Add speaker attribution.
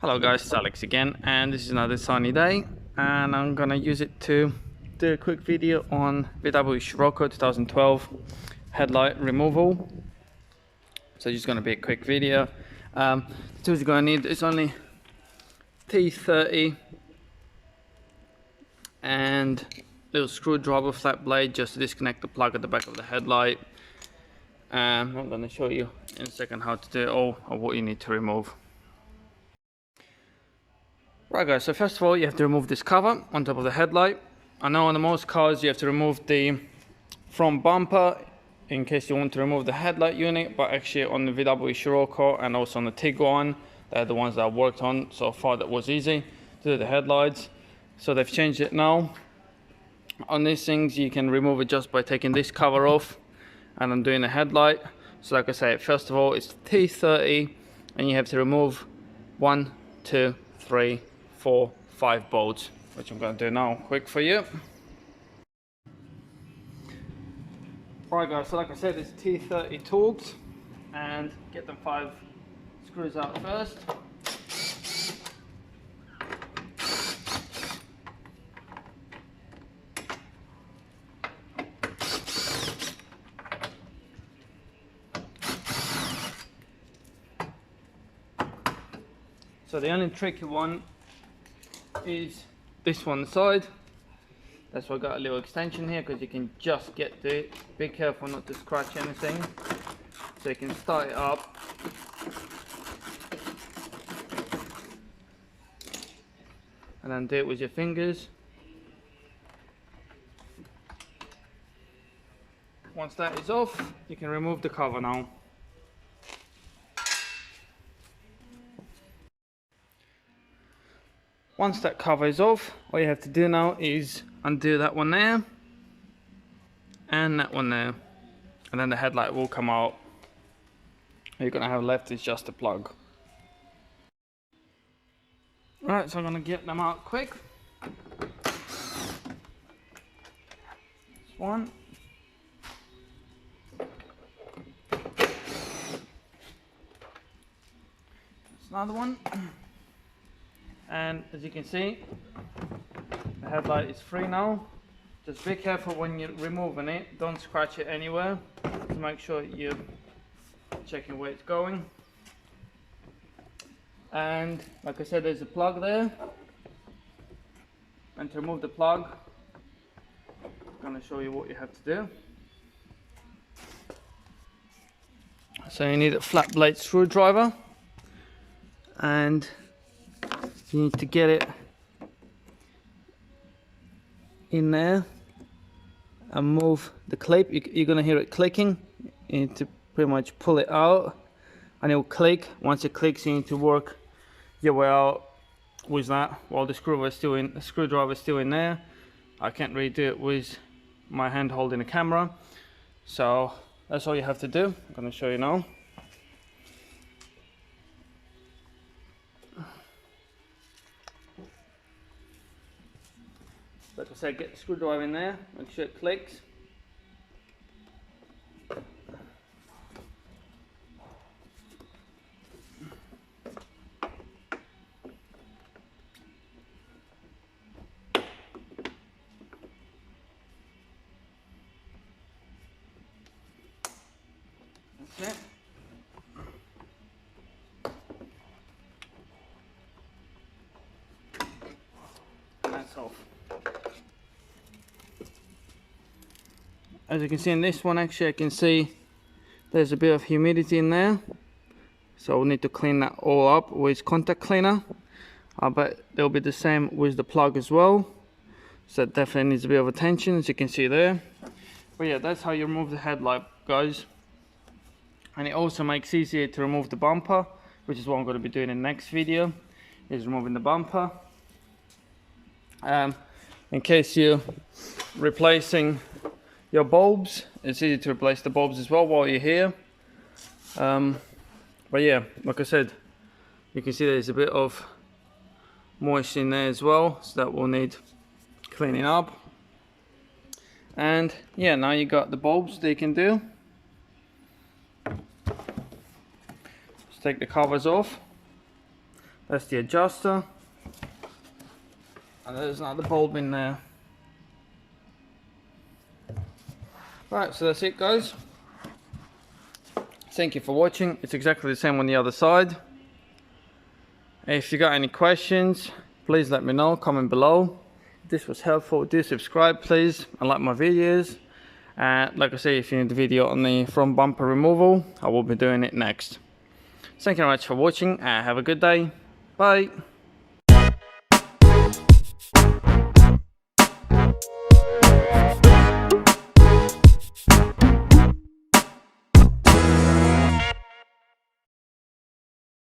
Speaker 1: Hello guys, it's Alex again, and this is another sunny day, and I'm gonna use it to do a quick video on VW Scirocco 2012 headlight removal. So just gonna be a quick video. The tools you're gonna need is only T30 and little screwdriver, flat blade, just to disconnect the plug at the back of the headlight. I'm gonna show you in a second how to do it all, or what you need to remove. Right guys, so first of all you have to remove this cover on top of the headlight. I know on most cars you have to remove the front bumper in case you want to remove the headlight unit, but actually on the VW Scirocco and also on the Tiguan, they're the ones that I worked on so far that was easy to do the headlights. So they've changed it now. On these things you can remove it just by taking this cover off, and I'm doing the headlight. So like I say, first of all it's T30 and you have to remove 1, 2, 3, 4, 5 bolts, which I'm going to do now quick for you. Right guys, so like I said, it's T30 Torx, and get them 5 screws out first. So the only tricky one is this one side. That's why I got a little extension here, because you can just get to it. Be careful not to scratch anything. So you can start it up. And then do it with your fingers. Once that is off, you can remove the cover now. Once that cover is off, all you have to do now is undo that one there and that one there, and then the headlight will come out. All you're gonna have left is just a plug. Right, so I'm gonna get them out quick. This one. That's another one. And as you can see, the headlight is free now. Just be careful when you're removing it, don't scratch it anywhere, to make sure you're checking where it's going. And like I said, there's a plug there, and to remove the plug, I'm going to show you what you have to do. So you need a flat blade screwdriver, and you need to get it in there and move the clip. You're gonna hear it clicking. You need to pretty much pull it out and it will click. Once it clicks, you need to work your way out with that while the screwdriver is still in there. I can't really do it with my hand holding the camera, so that's all you have to do. I'm gonna show you now. Like I said, get the screwdriver in there, make sure it clicks. That's it. That's off. As you can see in this one, actually I can see there's a bit of humidity in there, so we'll need to clean that all up with contact cleaner. But they'll be the same with the plug as well, so it definitely needs a bit of attention, as you can see there. But yeah, that's how you remove the headlight, guys. And it also makes it easier to remove the bumper, which is what I'm going to be doing in the next video, is removing the bumper. In case you're replacing your bulbs, it's easy to replace the bulbs as well while you're here. But yeah, like I said, you can see there's a bit of moisture in there as well, so that will need cleaning up. And yeah, now you got the bulbs that you can do. Just take the covers off. That's the adjuster. And there's another bulb in there. Right, so that's it guys. Thank you for watching. It's exactly the same on the other side. If you got any questions, please let me know, comment below. If this was helpful, do subscribe please and like my videos. Like I say, if you need a video on the front bumper removal, I will be doing it next. Thank you very much for watching. Have a good day. Bye.